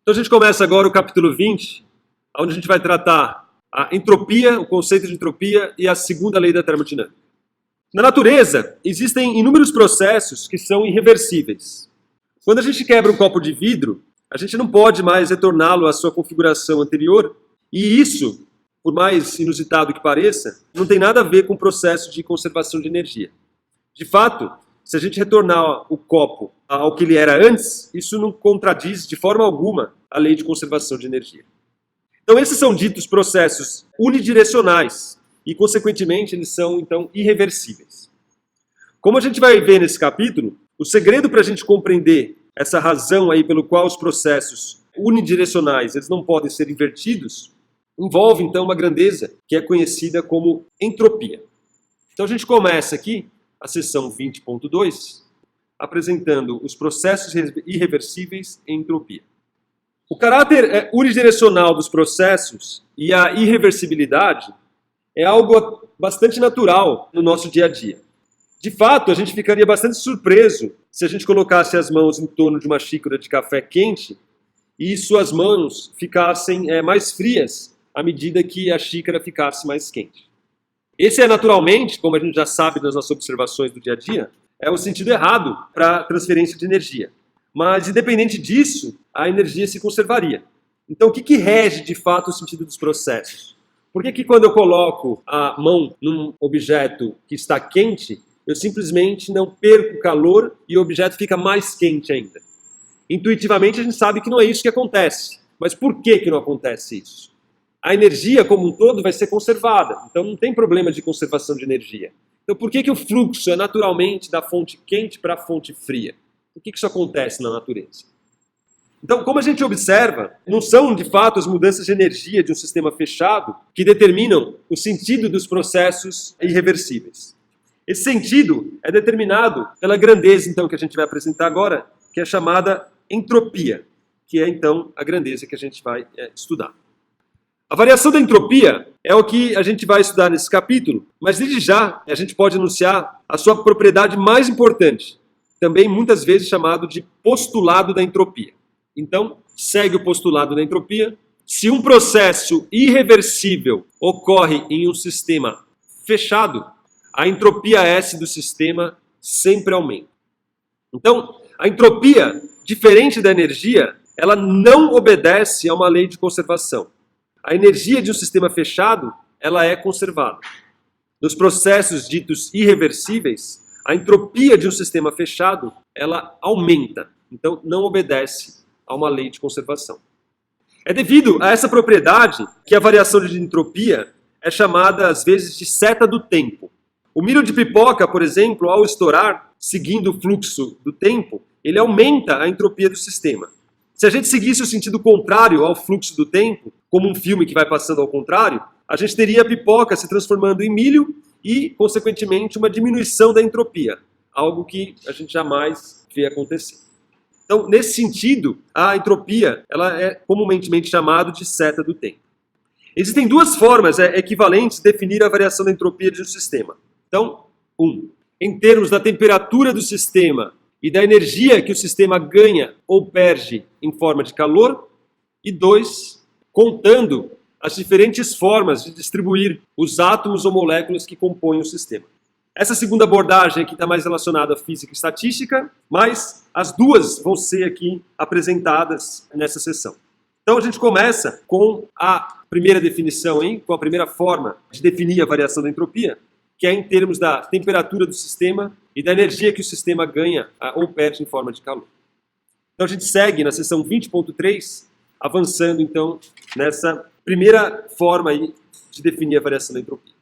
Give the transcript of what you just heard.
Então a gente começa agora o capítulo 20, onde a gente vai tratar a entropia, o conceito de entropia e a segunda lei da termodinâmica. Na natureza, existem inúmeros processos que são irreversíveis. Quando a gente quebra um copo de vidro, a gente não pode mais retorná-lo à sua configuração anterior, e isso, por mais inusitado que pareça, não tem nada a ver com o processo de conservação de energia. De fato, se a gente retornar o copo ao que ele era antes, isso não contradiz de forma alguma a lei de conservação de energia. Então esses são ditos processos unidirecionais e, consequentemente, eles são, então, irreversíveis. Como a gente vai ver nesse capítulo, o segredo para a gente compreender essa razão aí pelo qual os processos unidirecionais eles não podem ser invertidos, envolve, então, uma grandeza que é conhecida como entropia. Então a gente começa aqui a seção 20.2, apresentando os processos irreversíveis em entropia. O caráter unidirecional dos processos e a irreversibilidade é algo bastante natural no nosso dia a dia. De fato, a gente ficaria bastante surpreso se a gente colocasse as mãos em torno de uma xícara de café quente e suas mãos ficassem mais frias à medida que a xícara ficasse mais quente. Esse é naturalmente, como a gente já sabe das nossas observações do dia a dia, é o sentido errado para a transferência de energia. Mas, independente disso, a energia se conservaria. Então, o que rege de fato o sentido dos processos? Por que quando eu coloco a mão num objeto que está quente, eu simplesmente não perco calor e o objeto fica mais quente ainda? Intuitivamente a gente sabe que não é isso que acontece. Mas por que não acontece isso? A energia como um todo vai ser conservada, então não tem problema de conservação de energia. Então por que o fluxo é naturalmente da fonte quente para a fonte fria? Por que isso acontece na natureza? Então, como a gente observa, não são de fato as mudanças de energia de um sistema fechado que determinam o sentido dos processos irreversíveis. Esse sentido é determinado pela grandeza, então, que a gente vai apresentar agora, que é chamada entropia, que é, então, a grandeza que a gente vai estudar. A variação da entropia é o que a gente vai estudar nesse capítulo, mas desde já a gente pode anunciar a sua propriedade mais importante, também muitas vezes chamado de postulado da entropia. Então, segue o postulado da entropia. Se um processo irreversível ocorre em um sistema fechado, a entropia S do sistema sempre aumenta. Então, a entropia, diferente da energia, ela não obedece a uma lei de conservação. A energia de um sistema fechado, ela é conservada. Nos processos ditos irreversíveis, a entropia de um sistema fechado, ela aumenta. Então, não obedece a uma lei de conservação. É devido a essa propriedade que a variação de entropia é chamada, às vezes, de seta do tempo. O milho de pipoca, por exemplo, ao estourar, seguindo o fluxo do tempo, ele aumenta a entropia do sistema. Se a gente seguisse o sentido contrário ao fluxo do tempo, como um filme que vai passando ao contrário, a gente teria a pipoca se transformando em milho e, consequentemente, uma diminuição da entropia, algo que a gente jamais vê acontecer. Então, nesse sentido, a entropia ela é comumente chamada de seta do tempo. Existem duas formas equivalentes de definir a variação da entropia de um sistema. Então, em termos da temperatura do sistema e da energia que o sistema ganha ou perde em forma de calor, e 2, contando as diferentes formas de distribuir os átomos ou moléculas que compõem o sistema. Essa segunda abordagem aqui está mais relacionada à física e estatística, mas as duas vão ser aqui apresentadas nessa sessão. Então a gente começa com a primeira definição, com a primeira forma de definir a variação da entropia, que é em termos da temperatura do sistema e da energia que o sistema ganha ou perde em forma de calor. Então a gente segue na seção 20.3, avançando então nessa primeira forma aí de definir a variação da entropia.